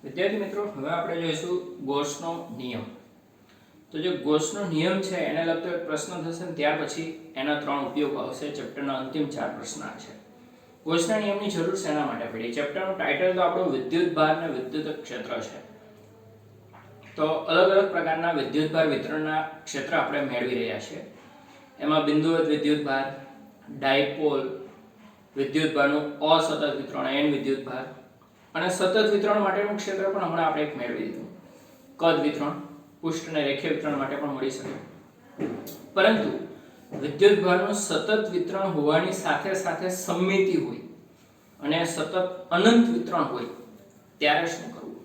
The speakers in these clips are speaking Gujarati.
વિદ્યાર્થી મિત્રો, હવે આપણે જોઈશું ગોસનો નિયમ. તો જે ગોસનો નિયમ છે એને લગતો એક પ્રશ્ન થશે ને ત્યાર પછી એના 3 ઉપયોગ આવશે. ચેપ્ટરના અંતિમ 4 પ્રશ્ન છે. ગોસના નિયમની જરૂર શેના માટે પડી? ચેપ્ટરનું ટાઇટલ તો આપણું વિદ્યુત ભાર અને વિદ્યુત ક્ષેત્ર છે. તો અલગ અલગ પ્રકારના વિદ્યુત ભાર વિતરણના ક્ષેત્ર આપણે મેળવી રહ્યા છીએ. એમાં બિંદુવત વિદ્યુત ભાર, ડાયપોલ વિદ્યુત ભારનું અસતત વિતરણ એન વિદ્યુત ભાર અને સતત વિતરણ માટેનું ક્ષેત્ર પણ હમણાં આપણે એક મેળવી દીધું. કદ વિતરણ, પૃષ્ઠ અને રેખીય વિતરણ માટે પણ મળી શકે. પરંતુ વિદ્યુત ભારનું સતત વિતરણ હોવાની સાથે સાથે સમમિતિ હોય અને સતત અનંત વિતરણ હોય ત્યારે શું કરવું?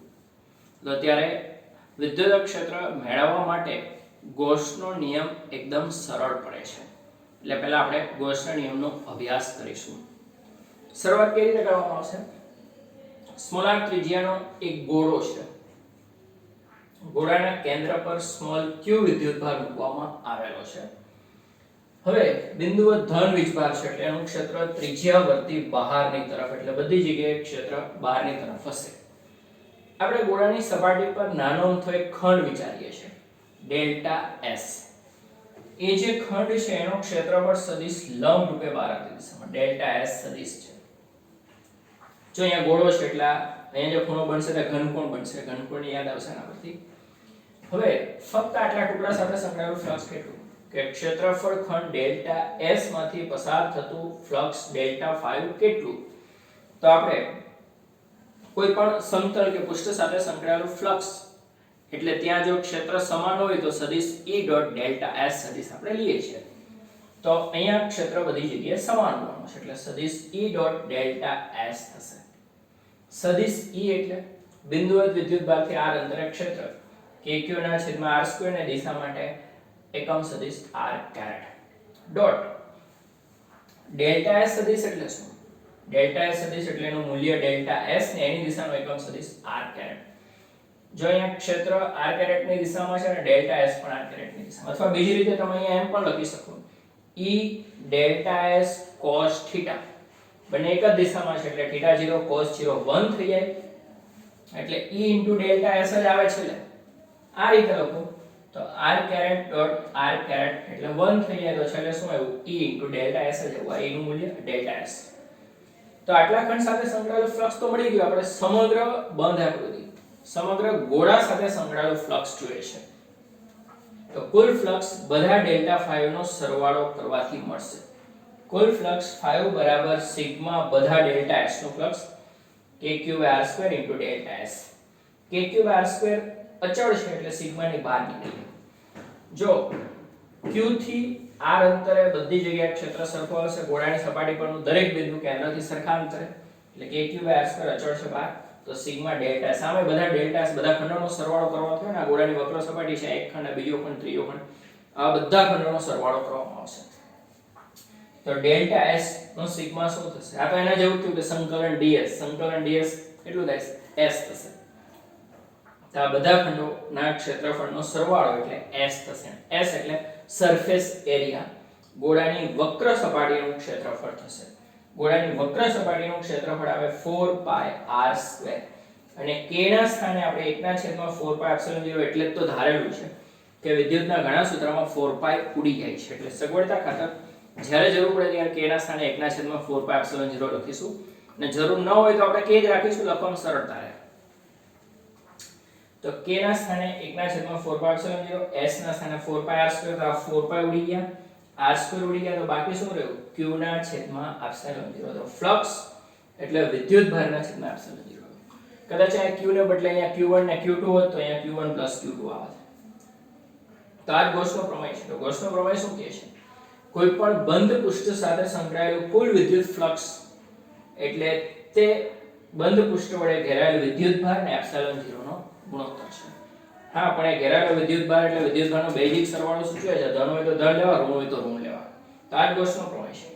તો ત્યારે વિદ્યુત ક્ષેત્ર મેળવવા માટે ગોસનો નિયમ એકદમ સરળ પડે છે. એટલે પહેલા આપણે ગોસના નિયમનો અભ્યાસ કરીશું. શરૂઆત કેવી રીતે કરવામાં આવશે? સ્મોલ r ત્રિજ્યાનો એક ગોળો છે. ગોળાના કેન્દ્ર પર સ્મોલ q વિદ્યુતભાર મૂકવામાં આવેલો છે. હવે બિંદુવત ધન વીજભાર છે એટલે એનું ક્ષેત્ર ત્રિજ્યાવર્તી બહારની તરફ, એટલે બધી જગ્યાએ ક્ષેત્ર બહારની તરફ હશે. આપણે ગોળાની સપાટી પર નાનો અમથો એક ખંડ વિચારીએ છીએ, ડેલ્ટા s. એ જે ખંડ છે એનો ક્ષેત્રફળ સદિશ લંબ રૂપે બહાર આવતી દિશામાં ડેલ્ટા s સદિશ છે. જો અહીંયા ગોળો છે એટલે અહીંયા જે ખૂણો બનશે તે ઘનકોણ બનશે. ઘનકોણની યાદ આવશે આના પરથી. હવે ફક્ત આટલા ટુકડા સાથે સંકળાયેલું ફ્લક્સ કેટલું? કે ક્ષેત્રફળ ખંડ ડેલ્ટા s માંથી પસાર થતું ફ્લક્સ ડેલ્ટા ફાઇવ કેટલું? તો આપણે કોઈ પણ સમતલ કે પૃષ્ઠ સાથે સંકળાયેલું ફ્લક્સ એટલે ત્યાં જો ક્ષેત્ર સમાન હોય તો સદિશ E ડોટ ડેલ્ટા s સદિશ આપણે લઈએ છીએ. તો અહીંયા ક્ષેત્ર બધી જગ્યાએ સમાન હોવાનું છે એટલે સદિશ E ડોટ ડેલ્ટા s થશે. સદિશ E એટલે બિંદુવત વિદ્યુતભારથી r અંતરે ક્ષેત્ર kq ના છેદમાં r2 ને દિશા માટે એકમ સદિશ r caret dot delta s સદિશ એટલે શું? ડેલ્ટા s સદિશ એટલે એનું મૂલ્ય ડેલ્ટા s ને એની દિશાનો એકમ સદિશ r કેરેટ. જો અહીંયા ક્ષેત્ર r કેરેટ ની દિશામાં છે અને ડેલ્ટા s પણ r કેરેટ ની દિશામાં, અથવા બીજી રીતે તમે અહીંયા એમ પણ લખી શકો E ડેલ્ટા s cos θ. બંને એક જ દિશામાં છે એટલે θ0 cos 0 1 થઈ જાય એટલે E ડેલ્ટા s જ આવે છે. આ રીતે લખો તો r caret dot r caret એટલે 1 થઈ જાય તો છેલ્લે શું આવ્યું? E ડેલ્ટા s જ આવ્યું. આ E નું મૂલ્ય ડેલ્ટા s. તો આટલા ખંડ સાથે સંકળાયેલું ફ્લક્સ તો મળી ગયું. આપણે સમગ્ર બંધ આકૃતિ, સમગ્ર ગોળા સાથે સંકળાયેલું ફ્લક્સ જોઈએ છે. તો કુલ ફ્લક્સ બધા ડેલ્ટા ફાઇવ નો સરવાળો કરવાથી મળશે. કુલ ફ્લક્સ 5 બરાબર સિગ્મા બધા ડેલ્ટા s નો flux kq/r2 delta s. kq/r2 અચળ છે એટલે સિગ્મા ની બહાર નીકળી. જો q થી r અંતરે બધી જગ્યાએ ક્ષેત્ર સરખું આવશે. ગોળાની સપાટી પરનું દરેક બિંદુ કેન્દ્રથી સરખા અંતરે એટલે kq/r2 અચળ છે બહાર. તો સિગ્મા ડેલ્ટા સામે બધા ડેલ્ટા s બધા ખંડોનો સરવાળો કરવાનો થયો ને આ ગોળાની વક્ર સપાટી છે, એક ખંડ, બીજો ખંડ, ત્રીજો ખંડ, આ બધા ખંડોનો સરવાળો કરવામાં આવશે. તો ડેલ્ટા s નો સિગ્મા શું થશે? આ તો એના જેવું થયું કે સંકલન ds. સંકલન ds કેટલું થાય? s થશે. તો આ બધા ખંડોના ક્ષેત્રફળનો સરવાળો એટલે s થશે. s એટલે સરફેસ એરિયા, ગોળાની વક્ર સપાટીનું ક્ષેત્રફળ થશે. ગોળાની વક્ર સપાટીનું ક્ષેત્રફળ આવે 4πr² અને k ના સ્થાને આપણે 1/4πε0 એટલે જ તો ધારેલું છે કે વિદ્યુતના ઘણા સૂત્રમાં 4π ઉડી જાય છે. એટલે સગવડતા ખાતર જ્યારે જરૂર પડે ત્યારે k ના સ્થાને 1/4πε0 લખીશું અને જરૂર ન હોય તો આપણે k જ રાખીશું, લખવામાં સરળતા રહે. તો k ના સ્થાને 1/4πε0, s ના સ્થાને 4πr² તો આ 4π ઉડી ગયા, r² ઉડી ગયા, તો બાકી શું રહ્યું? q ના છેદમાં ε0. તો ફ્લક્સ એટલે વિદ્યુત ભારના છેદમાં ε0. કદાચ આ q ને બદલે અહીંયા q1 ને q2 હોત તો અહીંયા q1 q2 આવે. તો આ ગોસનો પ્રમેય છે. તો ગોસનો પ્રમેય શું કહે છે? કોઈ પણ બંધ પૃષ્ઠ સાથે સંકળાયેલું કુલ વિદ્યુત ફ્લક્સ એટલે તે બંધ પૃષ્ઠ વડે ઘેરાયેલ વિદ્યુતભાર ને ε0 નો ગુણોત્તર છે. હા, પણ એ ઘેરાયેલો વિદ્યુતભાર એટલે વિદ્યુતભારનો બેઝિક સરવાળો સૂચવે છે. ધન હોય તો ધન લેવા, ઋણ હોય તો ઋણ લેવા. તો આ ગોસનો પ્રમેય છે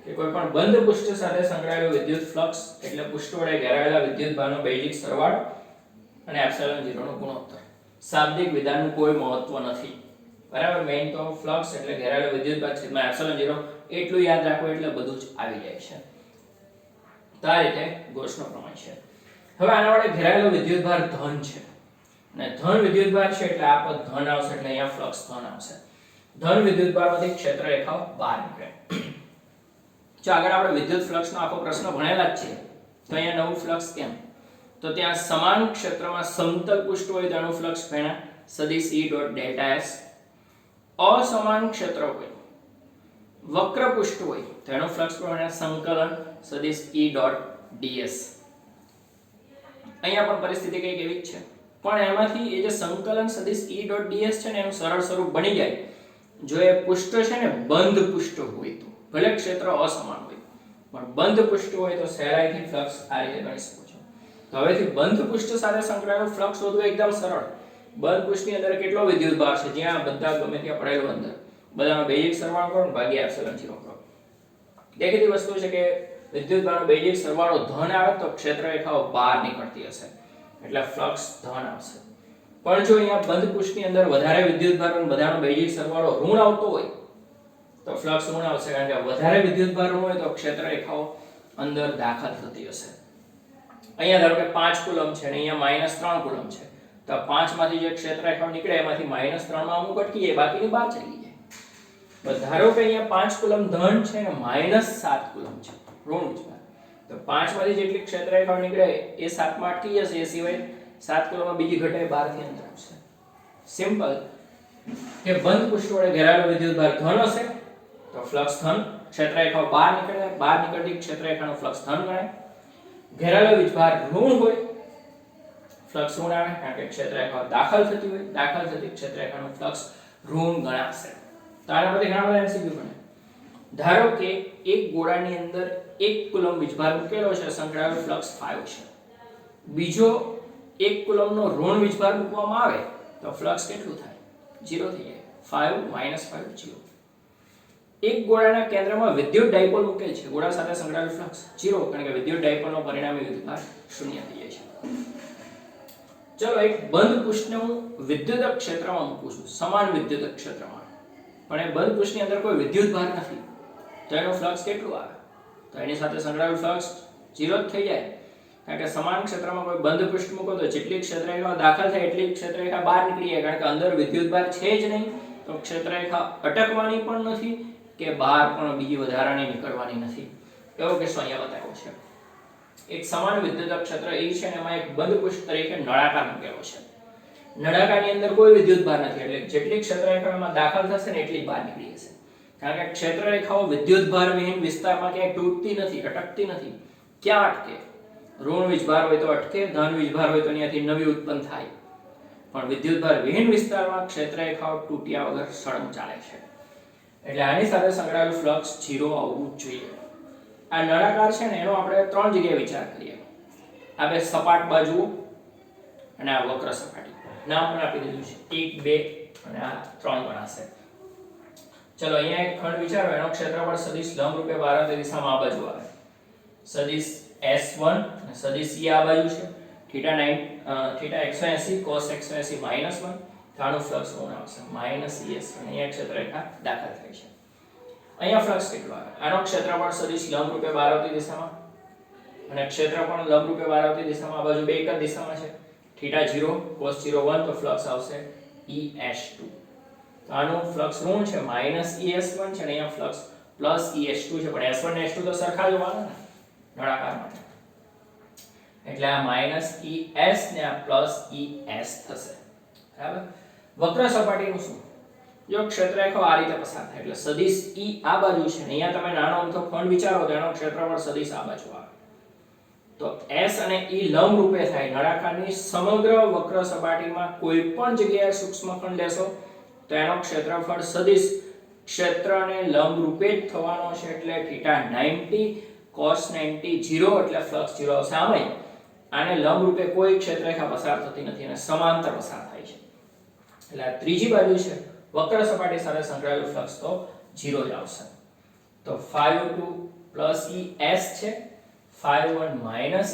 કે કોઈ પણ બંધ પૃષ્ઠ સાથે સંકળાયેલું વિદ્યુત ફ્લક્સ એટલે પૃષ્ઠ વડે ઘેરાયેલા વિદ્યુતભારનો બેઝિક સરવાળો અને ε0 નો ગુણોત્તર. શાબ્દિક વિધાનનું કોઈ મહત્વ નથી. બરાબર? મેઈન તો ફ્લક્સ એટલે ઘેરાયેલો વિદ્યુતભાર છેદમાં ε0 એટલું યાદ રાખો એટલે બધું જ આવી જાય છે. તો આ રીતે ગોસનો પ્રમેય છે. હવે આના વડે ઘેરાયેલો વિદ્યુતભાર ધન છે અને ધન વિદ્યુતભાર છે એટલે આ પદ ધન આવશે એટલે અહીંયા ફ્લક્સ ધન આવશે. ધન વિદ્યુતભારમાંથી ક્ષેત્ર રેખાઓ બહાર નીકળે. જો આગળ આપણે વિદ્યુત ફ્લક્સનો આખો પ્રશ્ન ભણેલા જ છે તો અહીંયા નવું ફ્લક્સ કેમ? તો ત્યાં સમાન ક્ષેત્રમાં સમતલ પૃષ્ઠ હોય તો એનું ફ્લક્સ ભેણા સદિશ E ડોટ ડેલ્ટા S. અસમાન ક્ષેત્ર હોય વક્ર પૃષ્ઠ હોય તો એનું ફ્લક્સ ભેણા સંકલન સદિશ E ડોટ ds. અહીંયા પણ પરિસ્થિતિ કંઈક એવી જ છે પણ એમાંથી એ જે સંકલન સદિશ E ડોટ ds છે ને એનું સરળ સ્વરૂપ બની જાય જો એ પૃષ્ઠ છે ને બંધ પૃષ્ઠ હોય તો. ભલે ક્ષેત્ર અસમાન હોય પણ બંધ પૃષ્ઠ હોય તો સહેલાઈથી ફ્લક્સ આ રીતે ગણી શકો છો. તો હવેથી બંધ પૃષ્ઠ સાથે સંકળાયેલું ફ્લક્સ શોધવું એકદમ સરળ. બંધ પૃષ્ઠની અંદર કેટલો વિદ્યુતભાર છે જ્યાં બધા ગમે ત્યાં પડેલું અંદર બધાનો બેઝિક સરવાળો કરો ને ભાગ્યા એપ્સિલોન 0 કરો. દેખીતી વસ્તુ છે કે વિદ્યુતભારનો બેઝિક સરવાળો ધન આવે તો ક્ષેત્ર રેખાઓ બહાર નીકળતી હશે એટલે ફ્લક્સ ધન આવશે. પણ જો અહીંયા બંધ પૃષ્ઠની અંદર વધારે વિદ્યુતભાર અને બધાનો બેઝિક સરવાળો ઋણ આવતો હોય તો ફ્લક્સ ઋણ આવશે કારણ કે વધારે વિદ્યુતભાર ઋણ હોય તો ક્ષેત્ર રેખાઓ અંદર દાખલ થતી હશે. અહીંયા ધારો કે 5 કુલમ છે અને અહીંયા -3 કુલમ છે તો 5 માંથી જે ક્ષેત્ર રેખાઓ નીકળે એમાંથી -3 માં અમુક અટકી જાય બાકીની બહાર ચલી જાય. ધારો કે અહીંયા 5 કુલમ ધન છે અને -7 કુલમ છે ઋણ વિદ્યુતભાર તો 5 માંથી જેટલી ક્ષેત્ર રેખાઓ નીકળે એ 7 માં અટકી જશે એ સિવાય 7 કુલમમાં બીજી ઘટાય 12 થી અંદર આવશે. સિમ્પલ કે બંધ પૃષ્ઠ વડે ઘેરાયેલો વિદ્યુતભાર ધન હશે તો ફ્લક્સ ધન. ક્ષેત્ર રેખાઓ બહાર નીકળે બહાર નીકળતી ક્ષેત્ર રેખાનો ફ્લક્સ ધન ગણાય. ઘેરાયેલો વિદ્યુતભાર ઋણ હોય ફ્લક્સ ઋણ આવે કારણ કે ક્ષેત્ર રેખાઓ દાખલ થતી હોય દાખલ થતી ક્ષેત્ર રેખાનો ફ્લક્સ ઋણ ગણાશે. તો આના પરથી ઘણા બધા MCQ બને. ધારો કે એક ગોળાની અંદર 1 કુલમ વિદ્યુતભાર મૂકેલો છે સંકળાયેલો ફ્લક્સ 5 છે. બીજો 1 કુલમનો ઋણ વિદ્યુતભાર મૂકવામાં આવે તો ફ્લક્સ કેટલું થાય? 0 થઈ જાય. 5 -5 0. એક ગોળાના કેન્દ્રમાં વિદ્યુત ડાયપોલ મૂકેલ છે ગોળા સાથે સંકળાયેલું ફ્લક્સ 0 કારણ કે વિદ્યુત ડાયપોલનો પરિણામી વિદ્યુતભાર 0 થઈ જાય છે. ચલો એક બંધ પૃષ્ઠને હું વિદ્યુત ક્ષેત્રમાં મૂકું છું સમાન વિદ્યુત ક્ષેત્રમાં પણ એ બંધ પૃષ્ઠની અંદર કોઈ વિદ્યુતભાર નથી તો એનું ફ્લક્સ કેટલું આવે? તો એની સાથે સંકળાયેલું ફ્લક્સ 0 જ થઈ જાય કારણ કે સમાન ક્ષેત્રમાં કોઈ બંધ પૃષ્ઠ મૂકો તો જેટલી ક્ષેત્ર રેખા દાખલ થાય એટલી ક્ષેત્ર રેખા બહાર નીકળી જાય કારણ કે અંદર વિદ્યુતભાર છે જ નહીં તો ક્ષેત્ર રેખા અટકવાની પણ નથી કે બહાર પણ બીજી વધારાની નીકળવાની નથી. એવો કેસ અહીંયા બતાવ્યો છે. એક સમાન વિદ્યુત ક્ષેત્ર E છે અને એમાં એક બંધ પૃષ્ઠ તરીકે નળાકાર મૂકેલો છે. નળાકારની અંદર કોઈ વિદ્યુતભાર નથી એટલે જેટલી ક્ષેત્ર રેખામાં દાખલ થશે ને એટલી બહાર નીકળી જશે કારણ કે ક્ષેત્ર રેખાઓ વિદ્યુતભાર વિહીન વિસ્તારમાં ક્યાંય તૂટતી નથી અટકતી નથી. ક્યાં અટકે? ઋણ વિદ્યુતભાર હોય તો અટકે ધન વિદ્યુતભાર હોય તો અહીંયાથી નવી ઉત્પન્ન થાય પણ વિદ્યુતભાર વિહીન વિસ્તારમાં ક્ષેત્ર રેખાઓ તૂટ્યા વગર સળંગ ચાલે છે એટલે આની સાથે સંકળાયેલું ફ્લક્સ 0 આવવું જોઈએ. આ નળાકાર છે ને એનો આપણે 3 જગ્યાએ વિચાર કરીએ. આ બે સપાટ બાજુઓ અને આ વક્ર સપાટી નામ પણ આપી દીધું છે 1 2 અને આ 3 ગણાશે. ચલો અહીંયા એક ખંડ વિચારો એનો ક્ષેત્રફળ સદિશ લંબરૂપે બાહ્ય દિશામાં આ બાજુ આવે. સદિશ S1 અને સદિશ E આ બાજુ છે. θ 180 cos 180 -1 તાણું ફ્લક્સ ઋણ આવશે -es અને અહીંયા ક્ષેત્રરેખા દાખલ થાય છે. અહીંયા ફ્લક્સ કેટલું આવે? આનો ક્ષેત્રફળ સદિશ લંબરૂપે બાહ્ય દિશામાં અને ક્ષેત્રફળ લંબરૂપે બાહ્ય દિશામાં આ બાજુ બે એક જ દિશામાં છે. θ 0 cos 0 1 તો ફ્લક્સ આવશે es2. તો આનું ફ્લક્સ ઋણ છે -es1 છે અને અહીંયા ફ્લક્સ +es2 છે પણ s1 ને s2 તો સરખા જ હોવાના ને નળાકાર માટે એટલે આ -es ને આ +es થશે. બરાબર. વક્ર સપાટીનું શું? જો ક્ષેત્રરેખા આ રીતે પસાર થાય એટલે સદિશ E આ બાજુ છે ને અહીંયા તમે નાનો અમથો ખંડ વિચારો તો એનો ક્ષેત્રફળ સદિશ આ બાજુ આવે તો s અને E લંબ રૂપે થાય. નળાકારની સમગ્ર વક્ર સપાટીમાં કોઈ પણ જગ્યાએ સૂક્ષ્મ ખંડ લેશો તો એનો ક્ષેત્રફળ સદિશ ક્ષેત્રને લંબ રૂપે જ થવાનો છે એટલે θ 90 cos 90 0 એટલે ફ્લક્સ 0 આવશે. આમાં આને લંબ રૂપે કોઈ ક્ષેત્રરેખા પસાર થતી નથી અને સમાંતર પસાર થાય છે એટલે આ ત્રીજી બાજુ છે વક્ર સપાટી સાથે સંકળાયેલું ફ્લક્સ તો 0 જ આવશે. તો 5(2) es છે 5(1) es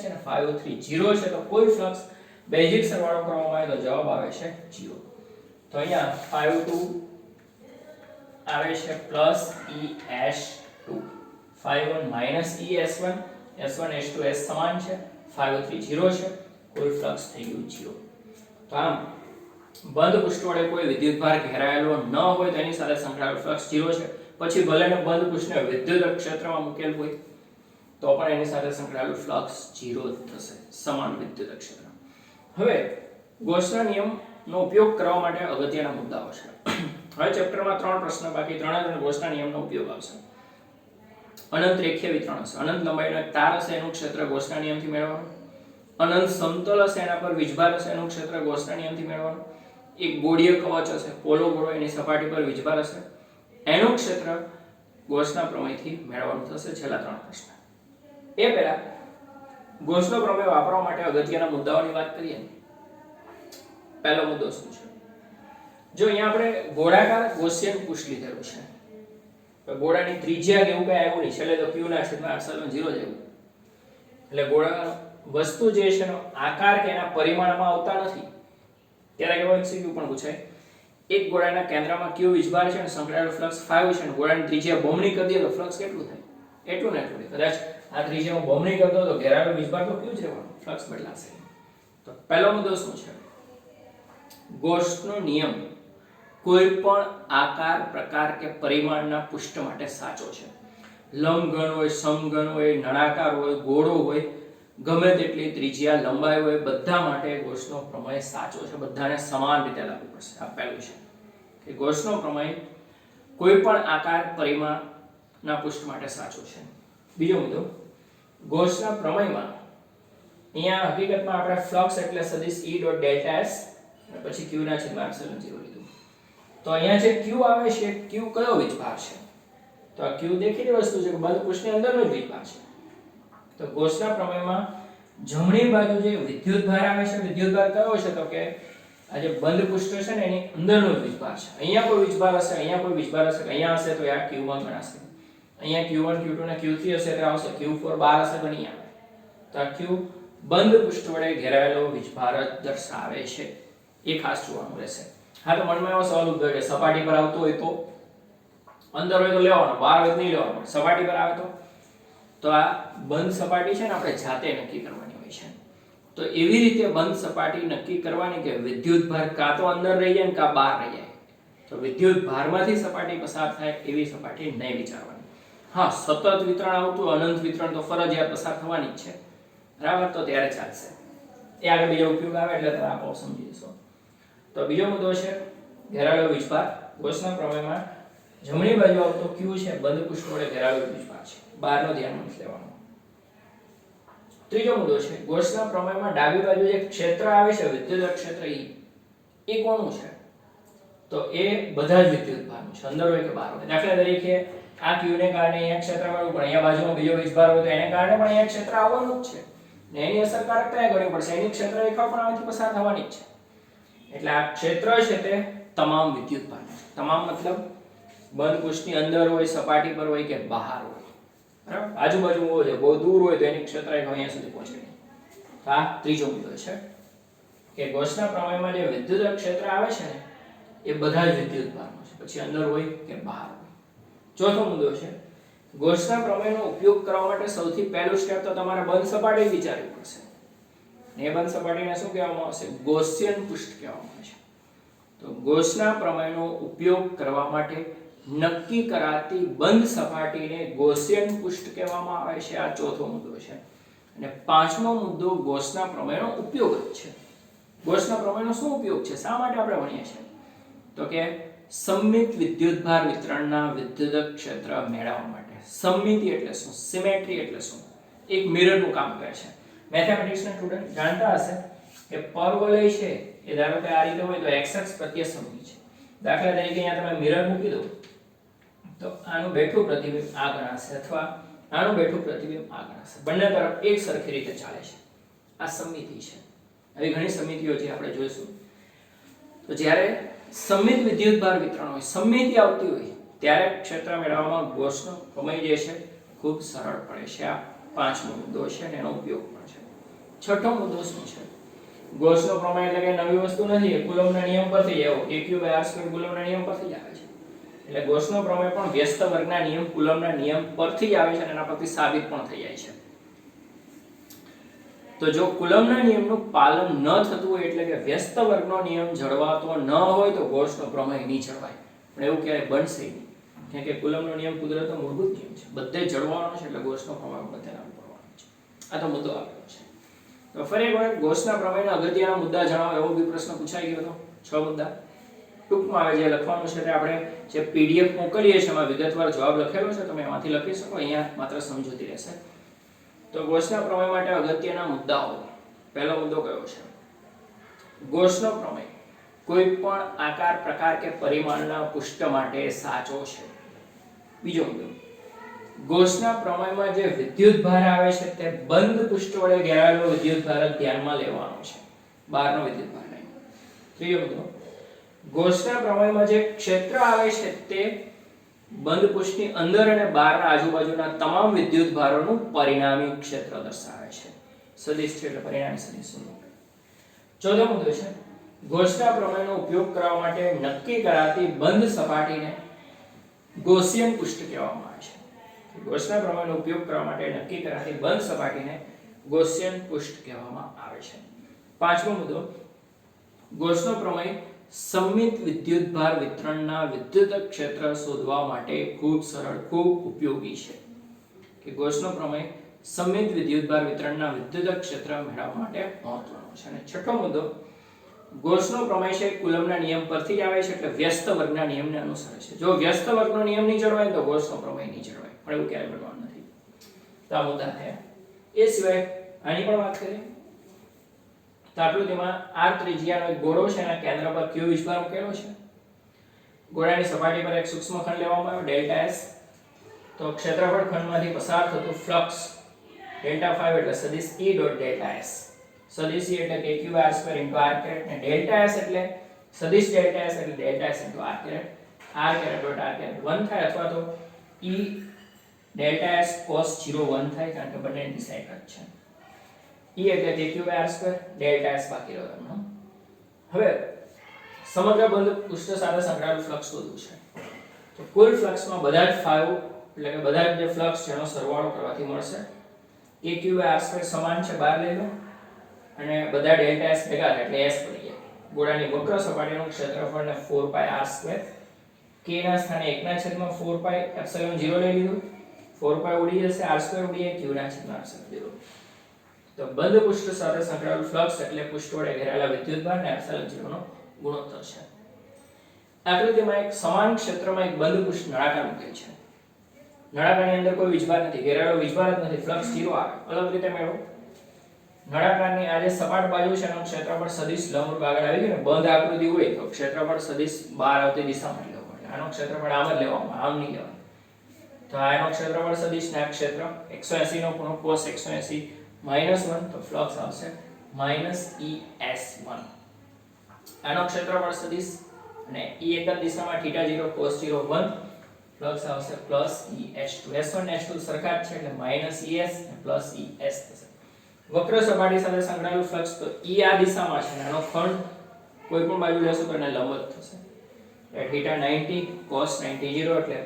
છે અને 5(3) 0 છે તો કોઈ ફ્લક્સ બેઝિક સરવાળો કરવામાં આવે તો જવાબ આવે છે 0. તો અહીંયા 5(2) આવે છે +es2 5(1) -es1 s1 s2 s સમાન છે 530 છે, કુલ ફ્લક્સ થઈ ગયું 0. તો આમ બંધ પૃષ્ઠ વડે કોઈ વિદ્યુતભાર ઘેરાયેલો ન હોય તો એની સાથે સંકળાયેલો ફ્લક્સ 0 છે. પછી ભલે ને બંધ પૃષ્ઠને વિદ્યુત ક્ષેત્રમાં મૂકેલ હોય તો પણ એની સાથે સંકળાયેલું ફ્લક્સ 0 જ થશે, સમાન વિદ્યુત ક્ષેત્ર. હવે ગોસના નિયમનો ઉપયોગ કરવા માટે અગત્યના મુદ્દાઓ છે. હવે ચેપ્ટરમાં 3 પ્રશ્ન બાકી, ત્રણે ગોસના નિયમનો ઉપયોગ આવશે. અનંત રેખીય વિતરણ હશે, અનંત લંબાઈનો એક તાર હશે, એનું ક્ષેત્ર ગોસના નિયમથી મેળવવાનું. અનંત સમતલ હશે, એના પર વીજભાર હશે, એનું ક્ષેત્ર ગોસના નિયમથી મેળવવાનું. એક ગોળીય કવચ હશે, પોલો ગોળો, એની સપાટી પર વીજભાર હશે, એનું ક્ષેત્ર ગોસના પ્રમેયથી મેળવવાનું થશે. છેલ્લા 3 પ્રશ્ન. એ પહેલા ગોસનો પ્રમેય વાપરવા માટે અગત્યના મુદ્દાઓની વાત કરીએ. પહેલો મુદ્દો શું છે? જો અહીંયા આપણે ગોળાકાર ગોસિયન પૃષ્ઠ લીધેલું છે, તો ગોળાની ત્રિજ્યા કેવું કઈ આવ્યું નહીં, છેલ્લે તો q ના છેદમાં epsilon 0 જેવું. એટલે ગોળા વસ્તુ જે છે એનો આકાર કે એના પરિમાણમાં આવતા નથી. ત્યારે કેવો MCQ પણ પૂછાય, એક ગોળાના કેન્દ્રમાં q વીજભાર છે અને સંકળાયેલો ફ્લક્સ 5 છે અને ગોળાની ત્રિજ્યા બમણી કરી દઈએ તો ફ્લક્સ કેટલું થાય? એટલું ને એટલું. કદાચ આ ત્રિજ્યા હું બમણી કરી દઉં તો ઘેરાયેલો વીજભાર તો q જ રહેવાનો, ફ્લક્સ બદલાશે. તો પહેલો મુદ્દો શું છે? ગોસનો નિયમ કોઈ પણ આકાર, પ્રકાર કે પરિમાણના પૃષ્ઠ માટે સાચો છે. લંબઘન હોય, સમઘન હોય, નળાકાર હોય, ગોળો હોય, ગમે તેટલી ત્રિજ્યા, લંબાઈ હોય, બધા માટે ગોસનો પ્રમેય સાચો છે. બધાને સમાન રીતે લાગુ પડશે. આ પહેલું છે કે ગોસનો પ્રમેય કોઈ પણ આકાર, પરિમાણના પૃષ્ઠ માટે સાચો છે. બીજો મુદ્દો, ગોસના પ્રમેયમાં અહીંયા હકીકતમાં આપણે ફ્લક્સ એટલે સદિશ E ડોટ ડેલ્ટા S અને પછી q ના છેદમાં epsilon 0 લીધું. તો અહીંયા જે q આવે છે, q કયો વીજભાર છે? તો આ q દેખીતી વસ્તુ છે કે બંધ પૃષ્ઠની અંદરનો જ વીજભાર છે. તો ગોસના પ્રમેયમાં જમણી બાજુ જે વિદ્યુતભાર આવે છે, વિદ્યુતભાર કયો છે? તો કે આ જે બંધ પૃષ્ઠ છે ને એની અંદરનો જ વીજભાર છે. અહીંયા કોઈ વીજભાર હશે, અહીંયા કોઈ વીજભાર હશે, અહીંયા હશે તો આ q1 ગણાશે. અહીંયા q1, q2 ને q3 હશે તો આવશે q4, 12 હશે તો નહીં આવે. તો આ q બંધ પૃષ્ઠ વડે ઘેરાયેલો વીજભાર જ દર્શાવે છે. એ ખાસ જોવાનું રહેશે. હા, તો મનમાં એવો સવાલ ઉદ્ભવે કે સપાટી પર આવતો હોય તો, અંદર હોય તો લેવાનો, બહાર હોય તો નહીં લેવાનો. સપાટી પર આવે તો આ બંધ સપાટી છે ને આપણે જાતે નક્કી કરવાની હોય છે. તો એવી રીતે બંધ સપાટી નક્કી કરવાની કે વિદ્યુતભાર કાં તો અંદર રહી જાય ને કાં બહાર રહી જાય. તો વિદ્યુતભારમાંથી સપાટી પસાર થાય એવી સપાટી નહીં વિચારવાની. હા, સતત વિતરણ આવતું અનંત વિતરણ તો ફરજિયાત પસાર થવાની જ છે, બરાબર? તો ત્યારે ચાલશે. એ આગળ બીજો ઉપયોગ આવે એટલે તમે આપો સમજી જશો. તો બીજો મુદ્દો છે ઘેરાયેલો વીજભાર. ગોસના પ્રમેયમાં જમણી બાજુ આવતો q છે, બંધ પૃષ્ઠ વડે ઘેરાયેલો વીજભાર છે. બહારનો ધ્યાનમાં નથી લેવાનો. ત્રીજો મુદ્દો છે ગોસના પ્રમેયમાં ડાબી બાજુ જે ક્ષેત્ર આવે છે, વિદ્યુત ક્ષેત્ર એ કોનું છે? તો એ બધા જ વિદ્યુતભારનું છે, અંદર હોય કે બહાર હોય. દાખલા તરીકે આ q ને કારણે અહીંયા ક્ષેત્ર મળ્યું, પણ અહીંયા બાજુમાં બીજો વીજભાર હોય તો એને કારણે પણ અહીંયા ક્ષેત્ર આવવાનું જ છે. ને એની અસરકારકતા ગણવી પડશે. એની ક્ષેત્ર રેખા પણ આમાંથી પસાર થવાની જ છે. એટલે આ ક્ષેત્ર છે તે તમામ વિદ્યુતભાર છે. તમામ મતલબ બંધ પૃષ્ઠની અંદર હોય, સપાટી પર હોય કે બહાર હોય, બરાબર? આજુબાજુ હોય, બહુ દૂર હોય તો એની ક્ષેત્ર રેખા અહીંયા સુધી પહોંચે નહીં. તો આ ત્રીજો મુદ્દો છે કે ગોસના પ્રમેયમાં જે વિદ્યુત ક્ષેત્ર આવે છે ને એ બધા જ વિદ્યુતભારનો છે, પછી અંદર હોય કે બહાર હોય. ચોથો મુદ્દો છે ગોસના પ્રમેયનો ઉપયોગ કરવા માટે સૌથી પહેલું સ્ટેપ તો તમારે બંધ સપાટી વિચારવી પડશે. એ બંધ સપાટીને શું કહેવામાં આવશે? ગોસિયન પૃષ્ઠ કહેવામાં આવે છે. તો ગોસના પ્રમેયનો ઉપયોગ કરવા માટે નક્કી કરાતી બંધ સપાટીને ગોસિયન પૃષ્ઠ કહેવામાં આવે છે. આ ચોથો મુદ્દો છે. અને પાંચમો મુદ્દો ગોસના પ્રમેયનો ઉપયોગ જ છે. ગોસના પ્રમેયનો શું ઉપયોગ છે? શા માટે આપણે ભણીએ છીએ? તો કે સમમિત વિદ્યુતભાર વિતરણના વિદ્યુત ક્ષેત્ર મેળવવા માટે. સમમિતિ એટલે શું? સિમેટ્રી એટલે શું? એક મિરરનું કામ કરે છે. મેથેમેટિક્સના સ્ટુડન્ટ જાણતા હશે કે પરવલય છે એ ધારો કે આ રીતે હોય તો x અક્ષ પ્રત્યે સમમિત છે. દાખલા તરીકે અહીંયા તમે મિરર મૂકી દો તો આનું બેઠું પ્રતિબિંબ આ ગણાશે અથવા આનું બેઠું પ્રતિબિંબ આ ગણાશે. બંને તરફ એક સરખી રીતે ચાલે છે. આ સમમિતિ છે. આવી ઘણી સમિતિઓ છે આપણે જોઈશું. તો જ્યારે સમમિત વિદ્યુતભાર વિતરણ હોય, સમમિતિ આવતી હોય ત્યારે ક્ષેત્ર મેળવવામાં ગોસનો પ્રમેય જે છે ખૂબ સરળ પડે છે. આ પાંચમો મુદ્દો છે અને એનો ઉપયોગ પણ છે. છઠ્ઠો મુદ્દો શું છે? ગોસનો પ્રમેય એટલે કે નવી વસ્તુ નથી, કુલમ્બના નિયમ પરથી જ આવ્યો. aq/r² કુલમ્બના નિયમ પરથી જ આવે છે. એટલે ગોસનો પ્રમેય પણ વ્યસ્ત વર્ગના નિયમ કુલમ્બના નિયમ પરથી જ આવે છે અને એના પરથી સાબિત પણ થઈ જાય છે. તો જો કુલમના નિયમનું પાલન ન થતું હોય એટલે કે વ્યસ્ત વર્ગનો નિયમ જળવાતો ન હોય તો ગૌસનો પ્રમેય નહીં જળવાય. પણ એવું ક્યારેય બનશે નહીં, કેમ કે કુલમનો નિયમ કુદરતનો મૂળભૂત નિયમ છે, બધે જળવાનો છે, એટલે ગૌસનો પ્રમેય બધે લાગુ પડવાનો છે. આ તો મુદ્દો આપેલો છે. તો ફરી એકવાર ગૌસના પ્રમેયના અગત્યના મુદ્દા જણાવો એવો બી પ્રશ્ન પૂછાઈ ગયો હતો. 6 મુદ્દા ટૂંકમાં આવે જે લખવાનું છે તે આપણે જે PDF મોકલીએ છીએ એમાં વિગતવાર જવાબ લખેલો છે, તમે એમાંથી લખી શકો, અહીંયા માત્ર સમજૂતી રહેશે. તો ગૌસના પ્રમેય માટે અગત્યના મુદ્દાઓ. પહેલો મુદ્દો કયો છે? ગૌસનો પ્રમેય કોઈ પણ આકાર, પ્રકાર કે પરિમાણના પુષ્ટ માટે સાચો છે. બીજો મુદ્દો, ગૌસના પ્રમેયમાં જે વિદ્યુતભાર આવે છે તે બંધ પુષ્ટ વડે ઘેરાયેલો વિદ્યુતભાર ધ્યાનમાં લેવાનો છે, બહારનો વિદ્યુતભાર નહીં. ત્રીજો મુદ્દો, ગૌસના પ્રમેયમાં જે ક્ષેત્ર આવે છે તે બંધ પૃષ્ઠની અંદર અને બહારના આજુબાજુના તમામ વિદ્યુતભારોનું પરિણામી ક્ષેત્ર દર્શાવે છે. સદિશ છે એટલે પરિણામી સદિશ. ચોથો મુદ્દો છે, ગૌસના પ્રમેયનો ઉપયોગ કરવા માટે નક્કી કરાતી બંધ સપાટીને ગૌસિયન પૃષ્ઠ કહેવામાં આવે છે. ગૌસના પ્રમેયનો ઉપયોગ કરવા માટે નક્કી કરાતી બંધ સપાટીને ગૌસિયન પૃષ્ઠ કહેવામાં આવે છે. પાંચમો મુદ્દો, ગૌસનો પ્રમેય સમમિત વિદ્યુતભાર વિતરણના વિદ્યુત ક્ષેત્ર શોધવા માટે ખૂબ સરળ, ખૂબ ઉપયોગી છે. કે ગૌસનો પ્રમેય સમમિત વિદ્યુતભાર વિતરણના વિદ્યુત ક્ષેત્ર મેળવવા માટે મહત્વનો છે. અને છઠ્ઠો મુદ્દો, ગૌસનો પ્રમેય છે કુલમના નિયમ પરથી જ આવે છે, એટલે વ્યસ્ત વર્ગના નિયમને અનુસરે છે. જો વ્યસ્ત વર્ગનો નિયમ નહીં જળવાય તો ગૌસનો પ્રમેય નહીં જળવાય, પણ એવું ક્યારેય બનવાનું નથી. તો આ મુદ્દા થયા. એ સિવાય આની પણ વાત કરીએ તો આકૃતિમાં r ત્રિજ્યાનો એક ગોળો છે, એના કેન્દ્ર પર q વીજભાર મૂકેલો છે. ગોળાની સપાટી પર એક સૂક્ષ્મ ખંડ લેવામાં આવ્યો ડેલ્ટા s. તો ક્ષેત્રફળ ખંડમાંથી પસાર થતું ફ્લક્સ ડેલ્ટા 5 એટલે સદિશ E ડોટ ડેલ્ટા s. સદિશ E એટલે kq r² * r કેરેટ, અને ડેલ્ટા s એટલે સદિશ ડેલ્ટા s એટલે delta s * r caret. r caret dot r caret 1 થાય, અથવા તો E ડેલ્ટા s cos 0 1 થાય, કારણ કે બંનેની દિશા એક જ છે. E એટલે kq/r², ડેલ્ટા s બાકી રહ્યો એમનો. હવે સમગ્ર બંધ પૃષ્ઠ સાથે સંકળાયેલું ફ્લક્સ શોધવું છે. તો કુલ ફ્લક્સમાં બધા જ ફાવ એટલે કે બધા જ જે ફ્લક્સ છે એનો સરવાળો કરવાથી મળશે. kq/r² સમાન છે, બહાર લઈ લો, અને બધા ડેલ્ટા s ભેગા થાય એટલે s બની જાય. ગોળાની વક્ર સપાટીનું ક્ષેત્રફળ ને 4πr², k ના સ્થાને 1/4πε0 લઈ લીધું, 4π ઉડી જશે, r² ઉડી જાય, q ના છેદમાં r². તો બંધ પૃષ્ઠ સાથે સંકળાયેલું ફ્લક્સ એટલે પૃષ્ઠ વડે ઘેરાયેલા વિદ્યુતભાર ને ε0 નો ગુણોત્તર છે. આકૃતિમાં એક સમાન ક્ષેત્રમાં એક બંધ પૃષ્ઠ નળાકાર મૂકેલ છે. નળાકારની અંદર કોઈ વીજભાર નથી, ઘેરાયેલો વીજભાર જ નથી, ફ્લક્સ 0 આવે. અલગ રીતે મેળવો. નળાકારની આ જે સપાટ બાજુ છે એનું ક્ષેત્રફળ સદિશ લંબરૂપ આગળ આવી ગયું ને, બંધ આકૃતિ હોય તો ક્ષેત્રફળ સદિશ બહાર આવતી દિશામાં લેવું પડે. આનો ક્ષેત્રફળ આમ જ લેવામાં, આમ નહીં લેવાનું. તો આનો ક્ષેત્રફળ સદિશ ના ક્ષેત્ર 180 નો ખૂણો cos 180 -1, તો ફ્લક્સ આવશે -es1. આનો ક્ષેત્રફળ સદિશ અને e એક જ દિશામાં θ0 cos 0 1, ફ્લક્સ આવશે +es2. s1 ને s2 સરખા જ છે એટલે -es અને +es થશે. વક્ર સપાટી સાથે સંકળાયેલું ફ્લક્સ તો e આ દિશામાં છે, આનો ખંડ કોઈ પણ બાજુ લેશો તો એને લંબ જ થશે. એટલે θ90 cos 90 એટલે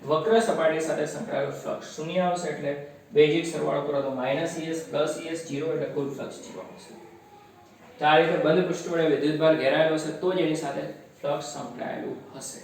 વક્ર સપાટી સાથે સંકળાયેલું ફ્લક્સ શૂન્ય આવશે, એટલે બેઝિક સરવાળો કરો તો -es + es 0 એટલે કુલ ફ્લક્સ 0 આવશે. તો આ રીતે બંધ પૃષ્ઠ વડે વિદ્યુતભાર ઘેરાયેલો હશે તો જ એની સાથે ફ્લક્સ સંકળાયેલું હશે.